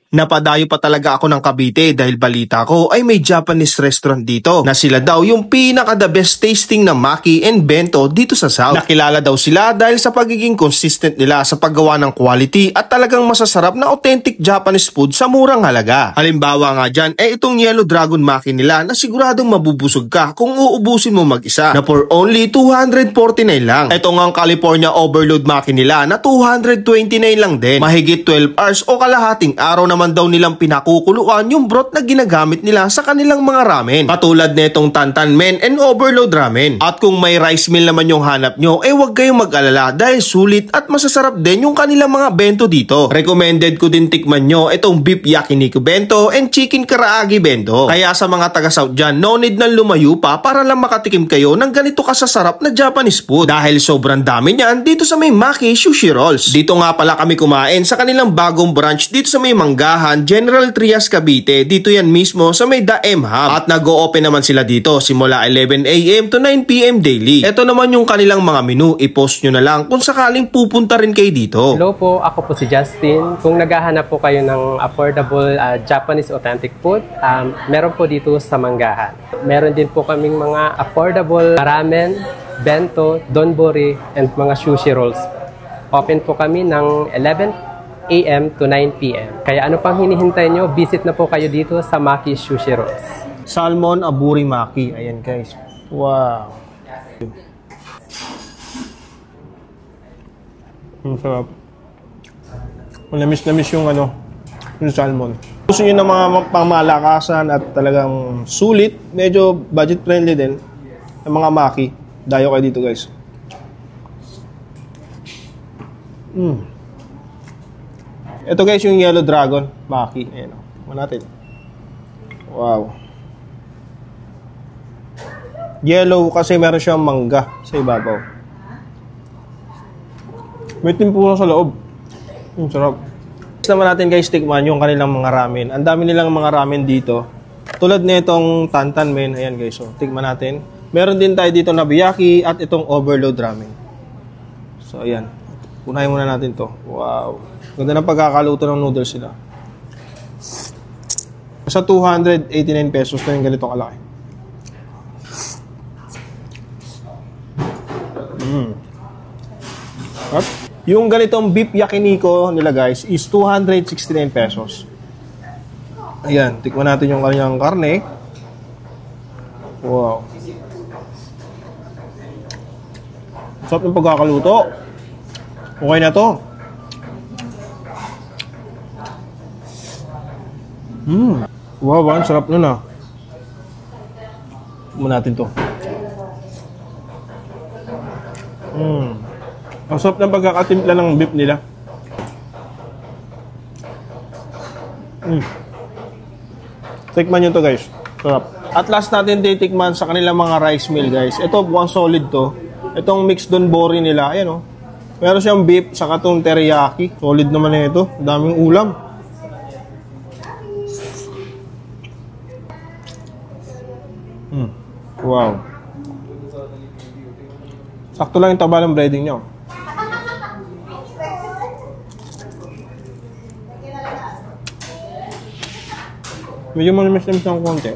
Napadayo pa talaga ako ng Cavite dahil balita ko ay may Japanese restaurant dito na sila daw yung pinaka the best tasting na maki and bento dito sa South. Nakilala daw sila dahil sa pagiging consistent nila sa paggawa ng quality at talagang masasarap na authentic Japanese food sa murang halaga. Halimbawa nga dyan itong Yellow Dragon Maki nila na siguradong mabubusog ka kung uubusin mo mag-isa na for only 249 lang. Ito nga ang California Overload Maki nila na 229 lang din. Mahigit 12 hours o kalahating araw naman daw nilang pinakukuluan yung broth na ginagamit nila sa kanilang mga ramen. Katulad netong Tantan Men and Overload Ramen. At kung may rice meal naman yung hanap nyo, huwag kayong mag-alala dahil sulit at masasarap din yung kanilang mga bento dito. Recommended ko din tikman nyo itong beef yakiniku bento and chicken karaage bento. Kaya sa mga taga-South dyan, no need nang lumayo pa para lang makatikim kayo ng ganito kasasarap na Japanese food. Dahil sobrang dami niyan dito sa may Maki Sushi Rolls. Dito nga pala kami kumain sa kanilang bagong branch dito sa may Manggahan, General Trias, Cavite. Dito yan mismo sa may Daem Hub. At nag-o-open naman sila dito simula 11 AM to 9 PM daily. Ito naman yung kanilang mga menu. I-post nyo na lang kung sakaling pupunta rin kayo dito. Hello po, ako po si Justin. Kung naghahanap po kayo ng affordable Japanese authentic food, meron po dito sa Manggahan. Meron din po kaming mga affordable ramen, bento, donbori, and mga sushi rolls. Open po kami ng 11 AM to 9 PM. Kaya ano pang hinihintay nyo, visit na po kayo dito sa Maki Sushi Rolls. Salmon Aburi Maki. Ayan guys. Wow. Ang sarap. Malamis-lamis yung yung salmon. Gusto nyo ng mga pangmalakasan at talagang sulit, medyo budget friendly din, ng mga Maki. Dayo kayo dito guys. Ito guys yung Yellow Dragon Maki. Ayan o. Tignan natin. Wow. Yellow kasi meron siyang mangga sa ibabaw. May timpura sa loob. Sarap. Next naman natin guys, tikman yung kanilang mga ramen. Ang dami nilang mga ramen dito. Tulad nitong Tantan Men. Ayan guys. So, tikman natin. Meron din tayo dito na Biyaki at itong Overload Ramen. So ayan. Unahin muna natin to. Wow. Ganda ng pagkakaluto ng noodles sila. Sa 289 pesos na yung ganitong kalaki. At yung ganitong beef yakiniku nila guys is 269 pesos. Ayan. Tikman natin yung kanyang karne. Wow. Sarap ng pagkakaluto. Okay na to. Wow, ang sarap nun ah. Tignan natin to. Ang sarap ng pagkakatimpla ng beef nila. Tikman nyo to guys. Sarap. At last natin titikman sa kanilang mga rice meal guys. Ito buwang solid to. Itong mixed donbori nila. Ayan oh. Meron siyang beef sa katong teriyaki. Solid naman na ito. Daming ulam. Wow. Sakto lang yung taba ng breading niya. Medyo malimis-limis ng konti.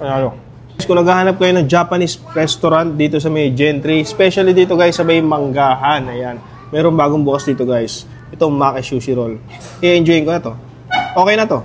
Panalo. Kung naghahanap kayo ng Japanese restaurant dito sa may Gentry, especially dito guys sa may Manggahan, ayan. Meron bagong bukas dito guys. Itong Maki Sushi Roll. I-enjoyin ko na to. Okay na to.